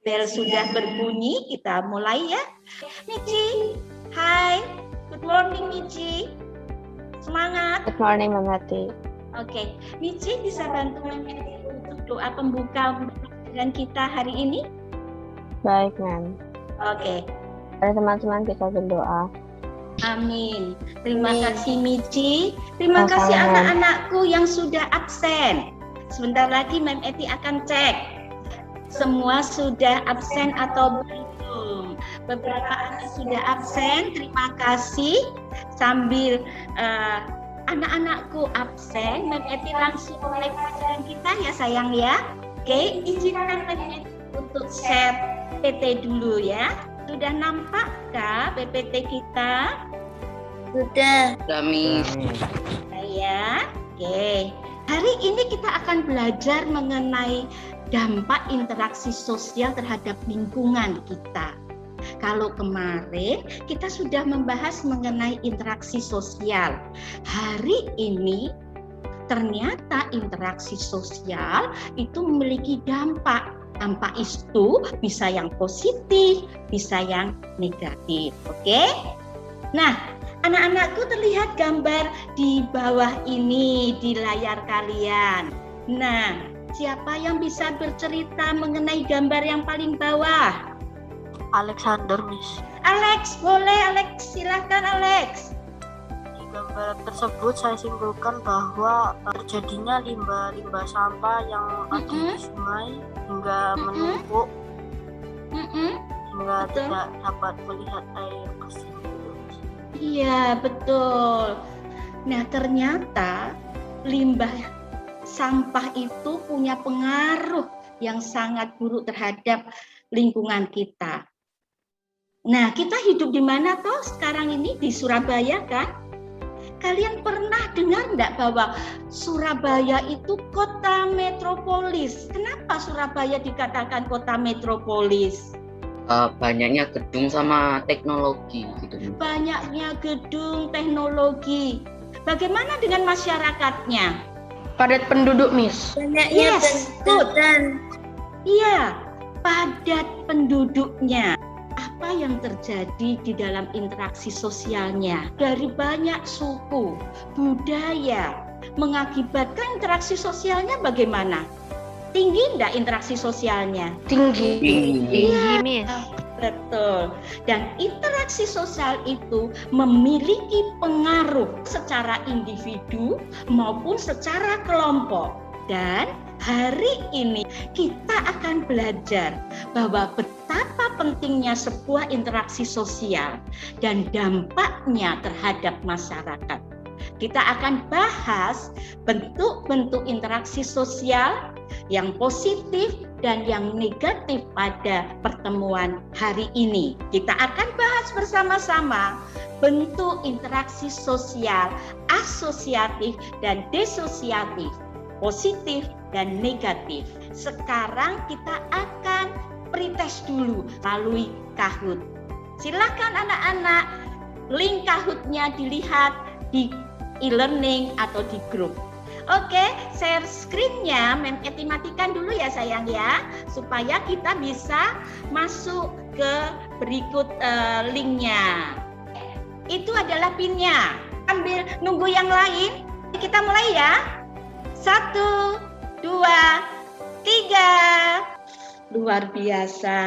bel sudah berbunyi, kita mulai ya. Michi, hai. Good morning Michi. Semangat. Good morning Mama Ati. Oke, Michi bisa bantu Mem Eti untuk doa pembuka pembelajaran kita hari ini? Baik, Mem. Oke. Para teman-teman kita berdoa. Amin. Terima kasih Michi. Terima kasih anak-anakku yang sudah absen. Sebentar lagi Mem Eti akan cek. Semua sudah absen atau belum? Beberapa anak sudah absen. Terima kasih. Sambil anak-anakku absen, Mem Eti langsung mulai pelajaran kita ya sayang ya. Oke, izinkan Mem Eti untuk share PT dulu ya. Sudah nampakkah PPT kita? Sudah. Miss. Ya. Oke. Hari ini kita akan belajar mengenai dampak interaksi sosial terhadap lingkungan kita. Kalau kemarin kita sudah membahas mengenai interaksi sosial. Hari ini ternyata interaksi sosial itu memiliki dampak. Dampak itu bisa yang positif, bisa yang negatif. Oke? Nah, anak-anakku terlihat gambar di bawah ini di layar kalian. Nah, siapa yang bisa bercerita mengenai gambar yang paling bawah? Alexander, Miss. Alex, boleh Alex, silahkan Alex. Di gambar tersebut saya simpulkan bahwa terjadinya limbah-limbah sampah yang ada di sungai hingga menumpuk hingga tidak dapat melihat air bersih. Iya, betul. Nah, ternyata limbah sampah itu punya pengaruh yang sangat buruk terhadap lingkungan kita. Nah, kita hidup di mana toh sekarang ini? Di Surabaya kan? Kalian pernah dengar enggak bahwa Surabaya itu kota metropolis? Kenapa Surabaya dikatakan kota metropolis? Banyaknya gedung sama teknologi gitu. Banyaknya gedung, teknologi. Bagaimana dengan masyarakatnya? Padat penduduk, Miss. Banyaknya good. Iya, padat penduduknya. Apa yang terjadi di dalam interaksi sosialnya? Dari banyak suku, budaya, mengakibatkan interaksi sosialnya bagaimana? Tinggi enggak interaksi sosialnya? Tinggi, Miss. Betul. Dan interaksi sosial itu memiliki pengaruh secara individu maupun secara kelompok. Dan hari ini kita akan belajar bahwa betapa pentingnya sebuah interaksi sosial dan dampaknya terhadap masyarakat. Kita akan bahas bentuk-bentuk interaksi sosial yang positif dan yang negatif pada pertemuan hari ini. Kita akan bahas bersama-sama bentuk interaksi sosial asosiatif dan desosiatif, positif dan negatif. Sekarang kita akan pretest dulu melalui Kahoot. Silakan anak-anak, link Kahoot-nya dilihat di e-learning atau di grup. Oke, share screen-nya Mem Eti matikan dulu ya sayang ya, supaya kita bisa masuk ke berikut link-nya. Itu adalah pin-nya. Ambil nunggu yang lain. Kita mulai ya. 1, 2, 3. Luar biasa.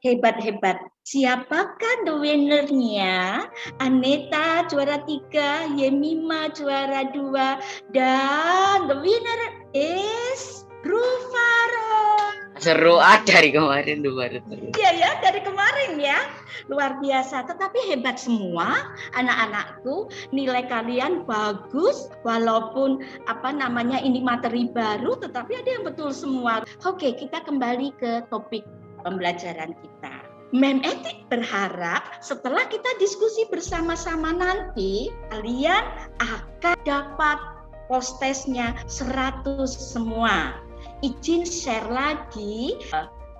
Hebat-hebat. Siapakah the winner-nya? Aneta juara 3, Yemima juara 2, dan the winner is Rufaro. Seru dari kemarin tuh baru seru. Iya ya, dari kemarin ya. Luar biasa, tetapi hebat semua anak-anakku. Nilai kalian bagus walaupun ini materi baru, tetapi ada yang betul semua. Oke, kita kembali ke topik pembelajaran kita. Mem Eti berharap setelah kita diskusi bersama-sama nanti, kalian akan dapat post-testnya 100 semua. Izin share lagi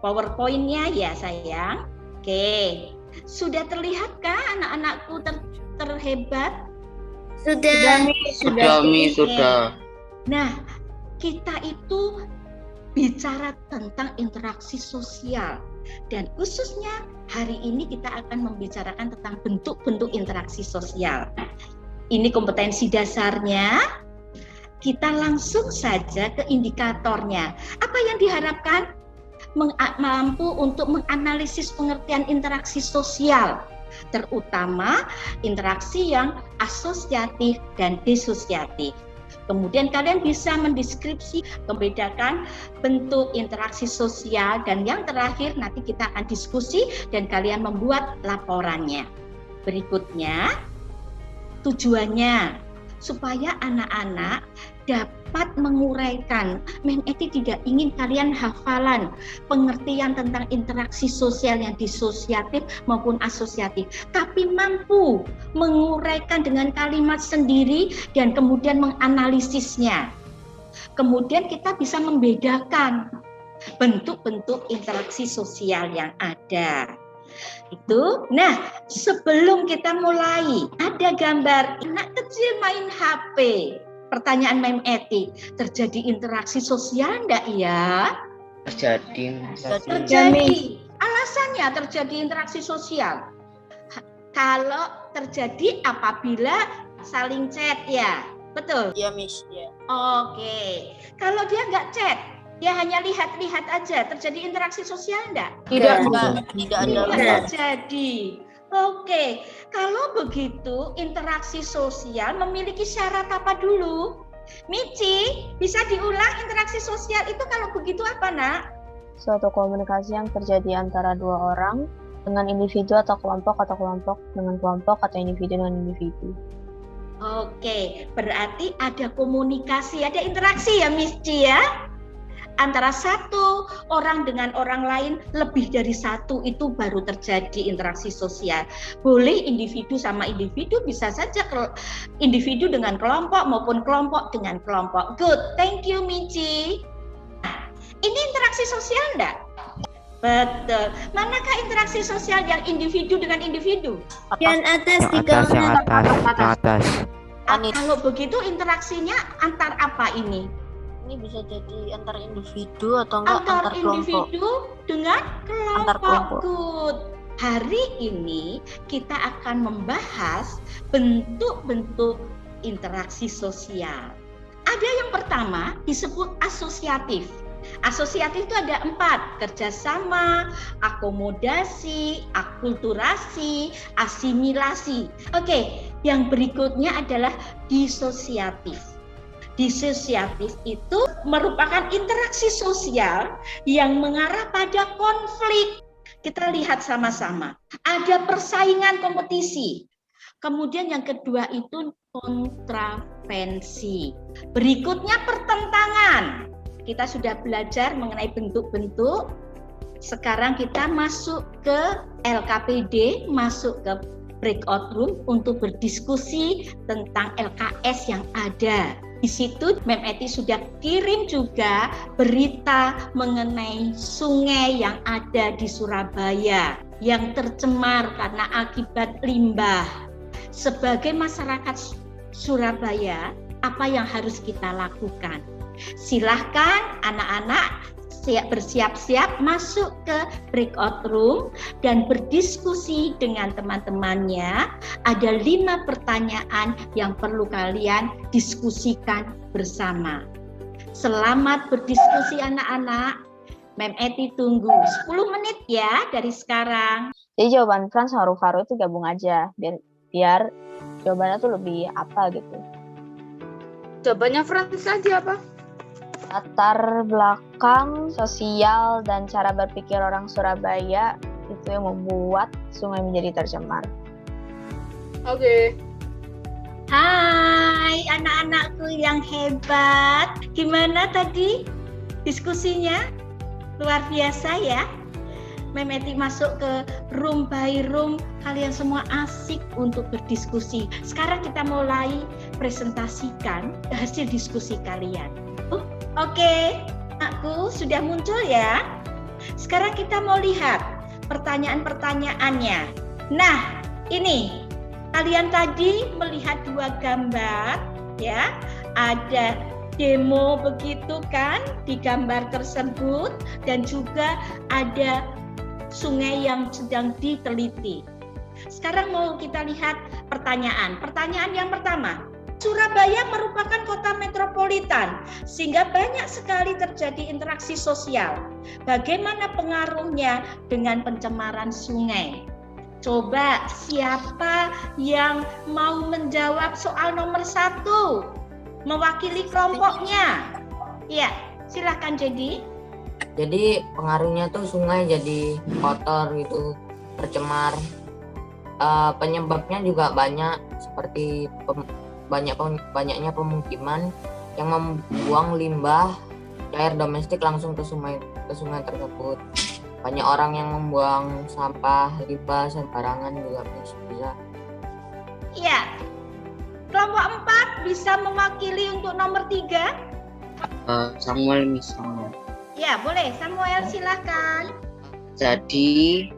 PowerPoint-nya ya sayang. Oke, sudah terlihatkah anak-anakku terhebat? Sudah. Sudah. Nah, kita itu bicara tentang interaksi sosial. Dan khususnya hari ini kita akan membicarakan tentang bentuk-bentuk interaksi sosial. Ini kompetensi dasarnya. Kita langsung saja ke indikatornya. Apa yang diharapkan? Mampu untuk menganalisis pengertian interaksi sosial, terutama interaksi yang asosiatif dan disosiatif. Kemudian kalian bisa mendeskripsi, membedakan bentuk interaksi sosial, dan yang terakhir nanti kita akan diskusi dan kalian membuat laporannya. Berikutnya, tujuannya supaya anak-anak dapat menguraikan. Mem Eti tidak ingin kalian hafalan pengertian tentang interaksi sosial yang disosiatif maupun asosiatif, tapi mampu menguraikan dengan kalimat sendiri dan kemudian menganalisisnya. Kemudian kita bisa membedakan bentuk-bentuk interaksi sosial yang ada. Itu. Nah, sebelum kita mulai, ada gambar anak kecil main HP. Pertanyaan Mem Eti, terjadi interaksi sosial enggak ya? Terjadi. Alasannya terjadi interaksi sosial. Kalau terjadi apabila saling chat ya, betul? Iya, Miss. Ya. Oke. Kalau dia nggak chat, dia hanya lihat-lihat aja, terjadi interaksi sosial enggak? Tidak Tidak terjadi. Oke, kalau begitu interaksi sosial memiliki syarat apa dulu? Mici, bisa diulang interaksi sosial itu kalau begitu apa, Nak? Suatu komunikasi yang terjadi antara dua orang dengan individu atau kelompok dengan kelompok atau individu dengan individu. Oke, berarti ada komunikasi, ada interaksi ya, Mici ya? Antara satu orang dengan orang lain, lebih dari satu, itu baru terjadi interaksi sosial. Boleh individu sama individu, bisa saja individu dengan kelompok maupun kelompok dengan kelompok. Good, thank you Mici. Ini interaksi sosial enggak? Betul. Manakah interaksi sosial yang individu dengan individu? Yang atas Kalau begitu interaksinya antar apa ini? Ini bisa jadi antar individu atau enggak antar kelompok. Individu dengan Antar kelompok. kelompok. Good. Hari ini kita akan membahas bentuk-bentuk interaksi sosial. Ada yang pertama disebut asosiatif. Asosiatif itu ada 4, kerjasama, akomodasi, akulturasi, asimilasi. Oke, yang berikutnya adalah disosiatif. Disosiatif itu merupakan interaksi sosial yang mengarah pada konflik. Kita lihat sama-sama. Ada persaingan kompetisi. Kemudian yang kedua itu kontravensi. Berikutnya pertentangan. Kita sudah belajar mengenai bentuk-bentuk. Sekarang kita masuk ke LKPD, masuk ke breakout room untuk berdiskusi tentang LKS yang ada. Di situ Mem Eti sudah kirim juga berita mengenai sungai yang ada di Surabaya yang tercemar karena akibat limbah. Sebagai masyarakat Surabaya, apa yang harus kita lakukan? Silahkan anak-anak bersiap-siap masuk ke breakout room dan berdiskusi dengan teman-temannya. Ada 5 pertanyaan yang perlu kalian diskusikan bersama. Selamat berdiskusi anak-anak. Mem Eti tunggu 10 menit ya dari sekarang. Jadi jawaban Frans sama Rufaro itu gabung aja biar jawabannya tuh lebih apa gitu. Jawabannya Frans tadi apa? Latar belakang sosial dan cara berpikir orang Surabaya itu yang membuat sungai menjadi tercemar. Oke. Hai anak-anakku yang hebat. Gimana tadi diskusinya? Luar biasa ya. Mem Eti masuk ke room by room. Kalian semua asik untuk berdiskusi. Sekarang kita mulai presentasikan hasil diskusi kalian. Oke, aku sudah muncul ya. Sekarang kita mau lihat pertanyaan-pertanyaannya. Nah, ini kalian tadi melihat 2 gambar ya. Ada demo begitu kan di gambar tersebut, dan juga ada sungai yang sedang diteliti. Sekarang mau kita lihat pertanyaan. Pertanyaan yang pertama, Surabaya merupakan kota metropolitan sehingga banyak sekali terjadi interaksi sosial. Bagaimana pengaruhnya dengan pencemaran sungai? Coba siapa yang mau menjawab soal nomor 1? Mewakili kelompoknya. Ya, silakan Jadi. Jadi pengaruhnya tuh sungai jadi kotor gitu, tercemar. Penyebabnya juga banyak, seperti banyaknya pemukiman yang membuang limbah cair domestik langsung ke sungai tersebut. Banyak orang yang membuang sampah limbah sembarangan juga bisa. Iya. Kelompok 4 bisa mewakili untuk nomor 3. Samuel misalnya. Ya, boleh. Samuel, silakan. Jadi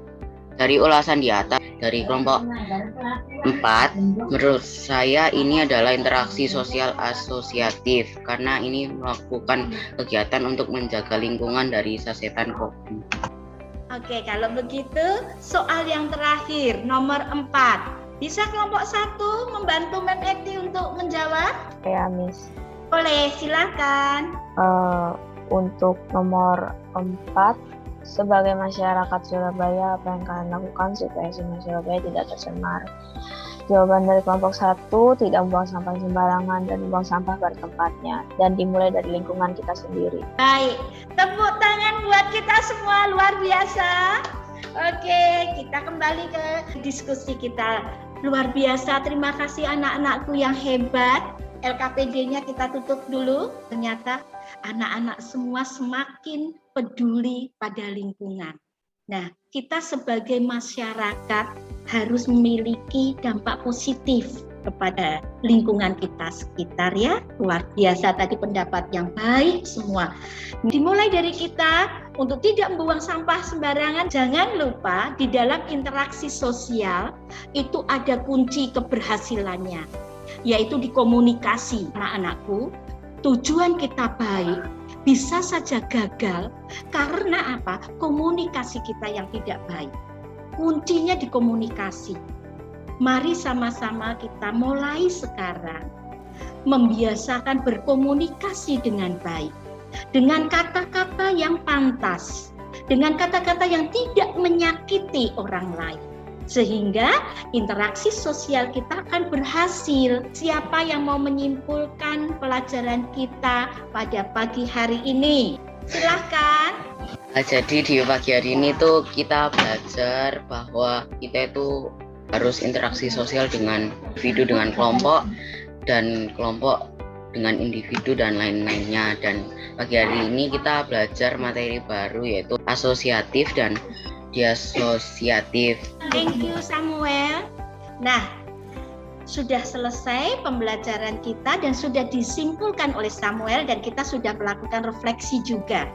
dari ulasan di atas dari kelompok 4, menurut saya ini adalah interaksi sosial asosiatif karena ini melakukan kegiatan untuk menjaga lingkungan dari sasetan kopi. Oke, kalau begitu soal yang terakhir nomor 4. Bisa kelompok 1 membantu Mem Eti untuk menjawab? Ya, Miss. Boleh, silakan. Untuk nomor 4, sebagai masyarakat Surabaya, apa yang kalian lakukan supaya sungai Surabaya tidak tercemar? Jawaban dari kelompok 1, tidak membuang sampah sembarangan dan membuang sampah pada tempatnya, dan dimulai dari lingkungan kita sendiri. Baik, tepuk tangan buat kita semua, luar biasa. Oke, kita kembali ke diskusi kita. Luar biasa, terima kasih anak-anakku yang hebat. LKPD-nya kita tutup dulu. Ternyata anak-anak semua semakin peduli pada lingkungan. Nah, kita sebagai masyarakat harus memiliki dampak positif kepada lingkungan kita sekitar ya. Luar biasa tadi pendapat yang baik semua. Dimulai dari kita untuk tidak membuang sampah sembarangan. Jangan lupa di dalam interaksi sosial itu ada kunci keberhasilannya, yaitu di komunikasi. Anak-anakku, tujuan kita baik bisa saja gagal karena apa? Komunikasi kita yang tidak baik. Kuncinya di komunikasi. Mari sama-sama kita mulai sekarang membiasakan berkomunikasi dengan baik, dengan kata-kata yang pantas, dengan kata-kata yang tidak menyakiti orang lain, sehingga interaksi sosial kita akan berhasil. Siapa yang mau menyimpulkan pelajaran kita pada pagi hari ini? Silahkan. Jadi di pagi hari ini tuh kita belajar bahwa kita itu harus interaksi sosial dengan individu, dengan kelompok, dan kelompok dengan individu dan lain-lainnya. Dan pagi hari ini kita belajar materi baru yaitu asosiatif dan diasosiatif. Thank you Samuel. Nah, sudah selesai pembelajaran kita dan sudah disimpulkan oleh Samuel dan kita sudah melakukan refleksi juga.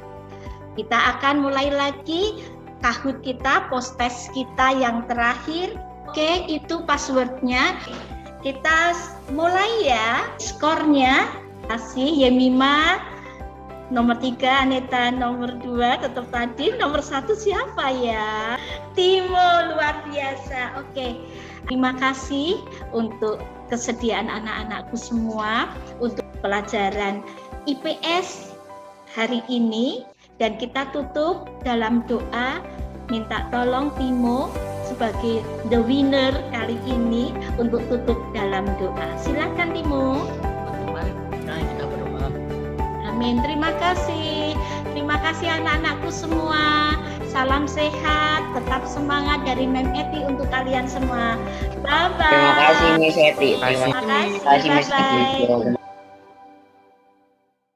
Kita akan mulai lagi Kahoot kita, post-test kita yang terakhir. Oke, itu passwordnya. Kita mulai ya. Skornya, kasih Yemima, nomor 3 Aneta, nomor 2 tetap tadi, nomor 1 siapa ya? Timo, luar biasa. Oke, terima kasih untuk kesediaan anak-anakku semua untuk pelajaran IPS hari ini. Dan kita tutup dalam doa, minta tolong Timo sebagai the winner kali ini untuk tutup dalam doa. Silakan Timo. Mari kita berdoa. Amin. Terima kasih. Terima kasih anak-anakku semua. Salam sehat, tetap semangat dari Mem Eti untuk kalian semua. Bye bye. Terima kasih Miss Eti. Terima kasih. Terima kasih Miss Bye bye. Eti.